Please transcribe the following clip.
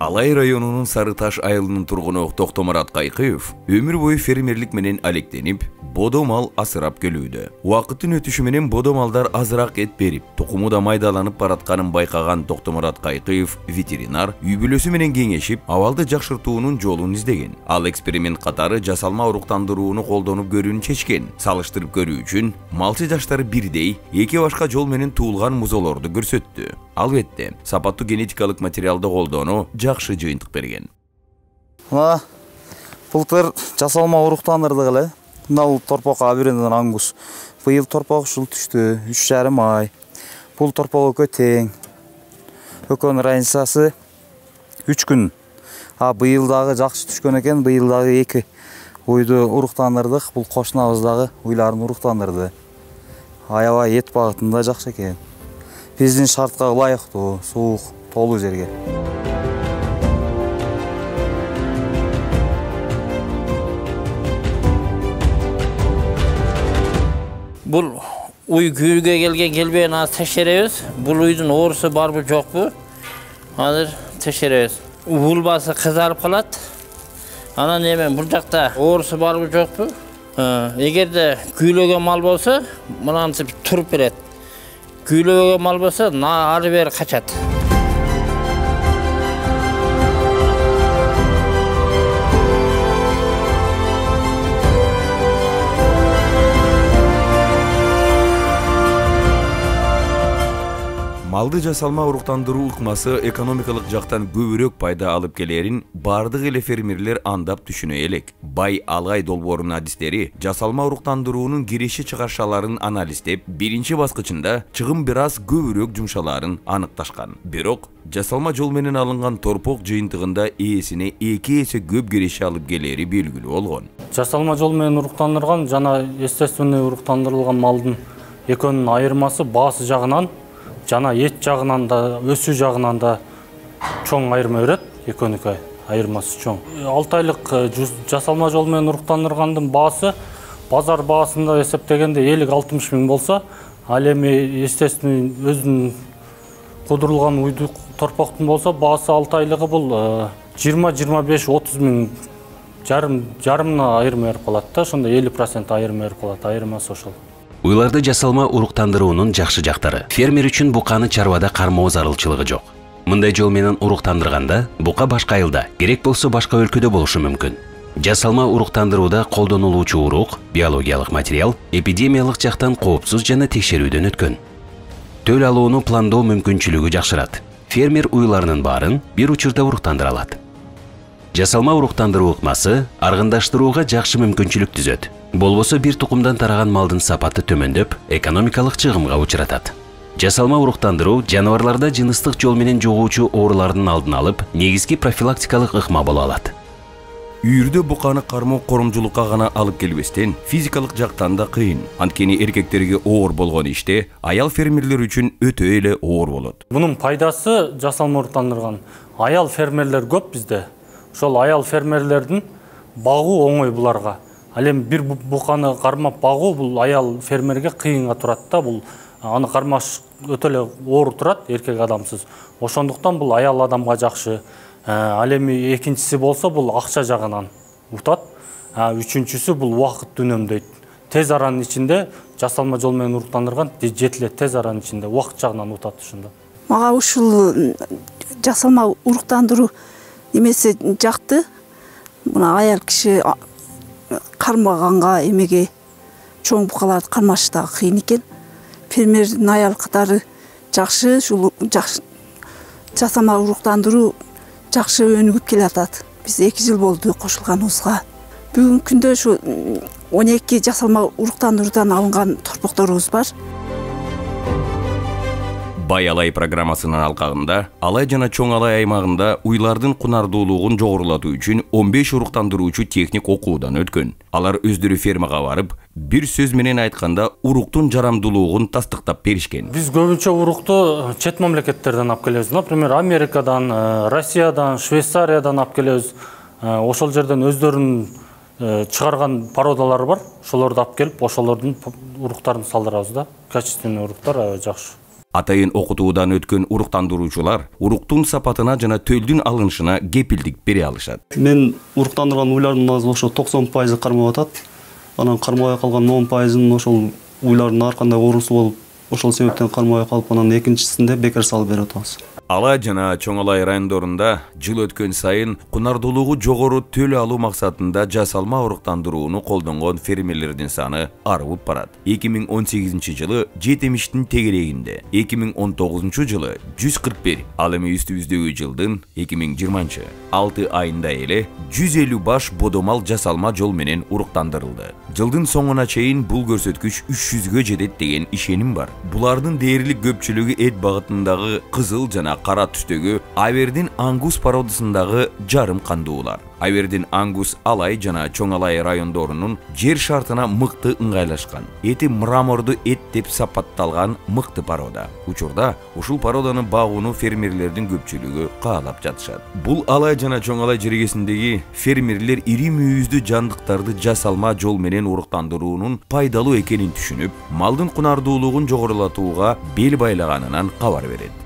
Алай районунун Сары Таш айылынын тургуну Токтомурат Кайкыев өмүр бою фермерлик менен алектенип, бодо мал асырап келүүдө. Убакыттын өтүшү менен бодо малдар азыраак эт берип, тукуму да майдаланып баратканын байкаган Токтомурат Кайкыев ветеринар үй бүлөсү менен кеңешип, абалды жакшыртуунун жолун издеген. Ал эксперимент катары жасалма уруктандырууну колдонуп көрүүнү чечкен. Салыштырып көрүү үчүн малчы жаштары бирдей эки башка жол менен туулган музоолорду көрсөттү. Албетте, сапаттуу генетикалык материалды колдонуу жакшы жыйынтык берген. Былтыр жасалма уруктандырдык эле. Мына торпокко абиренден ангус. Быйыл торпок ушул түштү, 3,5 ай. Бул торпок экөө тең. Экөөнүн разницасы 3 күн. Быйыл дагы жакшы түшкөн экен, быйыл дагы 2 уйду уруктандырдык. Бул кошунабыз дагы уйларын уруктандырды. Аябай эт багытында жакшы экен. Биздин шартка ылайыктуу, суук, толуу жерге. Бул уй күйгө келген келбеген аз текшеребиз. Бул уйдун оорусу барбы жокпу? Азыр текшеребиз. Улбасы кызарып калат. Анан эми бул жакта оорусу барбы жокпу? Эгерде күйлөгөн мал болсо, мынантип туруп берет. Küylöge mal bolsa, ары бери качат. Малды жасалма уруктандыруу ыкмасы экономикалык жактан көбүрөөк пайда алып келерин бардык эле фермерлер андап түшүнө элек. Бай Алгай долбоорунун адистери жасалма уруктандыруунун кириши чыгаршаларын анализдеп, биринчи баскычында чыгым бир аз көбүрөөк жумшаларын аныкташкан. Бирок жасалма жол менен алынган торпок жыйынтыгында ээсине 2 эсе көп кириши алып келери белгилүү болгон. Жасалма жол менен уруктандырган жана естественный уруктандырылган малдын экөөнүн айырмасы баасы жагынан жана эт жагынан да, өсүү жагынан да чоң айырма берет. Экөөнүкө айырмасы чоң. 6 айлык жасалма жол менен уруктандыргандын баасы базар баасында эсептегенде 50-60 миң болсо, ал эми естественный өзүнүн кудурулган уйду торпоктун болсо, баасы 6 айлыгы бул 20-25-30 миң жарымына айырма берип калат да, ошондо 50% айырма берип калат, айырмасы ошол. Уйларды жасалма уруктандыруунун жакшы жактары. Фермер үчүн буканы чарбада кармоо зарылчылыгы жок. Мындай жол менен уруктандырганда бука башка айылда, керек болсо башка өлкөдө болушу мүмкүн. Жасалма уруктандырууда колдонулуучу урук, биологиялык материал эпидемиялык жактан коопсуз жана текшерүүдөн өткөн. Төл алууну пландоо мүмкүнчүлүгү жакшырат. Фермер уйларынын баарын бир учурда уруктандыра алат. Жасалма уруктандыруу ыкмасы аргындаштырууга жакшы мүмкүнчүлүк түзөт. Болбосо бир тукумдан тараган малдын сапаты төмөндөп, экономикалык чыгымга учуратат. Жасалма уруктандыруу жаныбарларда жыныстык жол менен жугуучу оорулардын алдын алып, негизги профилактикалык ыкма боло алат. Үйүрдө буканы кармоо коромжулукка гана алып келбестен, физикалык жактан да кыйын. Анткени эркектерге оор болгон иште аял фермерлер үчүн өтө эле оор болот. Бунун пайдасы жасалма уруктандырган аял фермерлер көп бизде. Ошол аял фермерлердин багуу оңой буларга. Ал эми бир буканы кармап багуу бул аял фермерге кыйынга турат да, бул аны кармаш өтө эле оор турат эркек адамсыз. Ошондуктан бул аял адамга жакшы. Ал эми экинчиси болсо бул акча жагынан утат. Үчүнчүсү бул убакытты үнөмдөйт. Тез аранын ичинде жасалма жол менен уруктандырган жетилет, тез аранын ичинде убакыт жагынан утат ушунда. Мага ушул жасалма уруктандыруу эмеси жакты. Мына аял киши кармаганга эмеге чоң букаларды кармашта кыйын экен. Фермердин аял катары жакшы, ушул жасалма уруктандыруу жакшы өнүгүп келатат. Биз 2 жыл болду кошулганыбызга. Бүгүнкү күндө ушу 12 жасалма уруктандыруудан алынган торпокторубуз бар. Бай Алай программасынын алкагында Алай жана Чоң Алай аймагында уйлардын кунардуулугун жогорулатуу үчүн 15 уруктандыруучу техник окуудан өткөн. Алар өздөрү фермага барып, бир сөз менен айтканда уруктун жарамдуулугун тастыктап беришкен. Биз көбүнчө урукту чет мамлекеттерден алып келебиз. Например, Америкадан, Россиядан, Швейцариядан алып келебиз. Ошол жерден өздөрүнүн чыгарган породалары бар. Ошолорду алып келип, ошолордун уруктарын салдырабыз да. Качественный уруктар жакшы. Атайын окутуудан өткөн уруктандыруучулар уруктун сапатына жана төлдүн алынышына кепилдик бере алышат. Мен уруктандырган уйлардын азы ошо 90% кармап атат. Анан кармабай калган 10% ошол уйлардын арканда оорусу болуп, ошол себептен кармабай калып, анан экинчисинде бекер салып берип атабыз. Ала жана Чоң Алай райондорунда жыл өткөн сайын кунардуулугу жогору төл алуу максатында жасалма уруктандырууну колдонгон фермерлердин саны арыбып барат. 2018-жылы 70-тин тегерегинде, 2019-жылы 141, ал эми үстүбүздөгү жылдын 2020 6 айында эле 150 баш бодомал жасалма жол менен уруктандырылды. Жылдын соңуна чейин бул көрсөткүч 300гө жетет деген ишеним бар. Булардын дээрлик көпчүлүгү эт багытындагы кызыл жана кара түстөгү Айвердин Ангус породасындагы жарым кандуулар. Айвердин Ангус Алай жана Чоң Алай райондорунун жер шартына мыкты ыңгайлашкан. Эти мраморду эт деп сапатталган мыкты порода. Учурда ушул породаны багууну фермерлердин көпчүлүгү каалап жатышат. Бул Алай жана Чоң Алай жергесиндеги фермерлер ири мүйүздүү жандыктарды жасалма жол менен уруктандыруунун пайдалуу экенин түшүнүп, малдын кунардуулугун жогорулатууга бел байлаганынан кабар берет.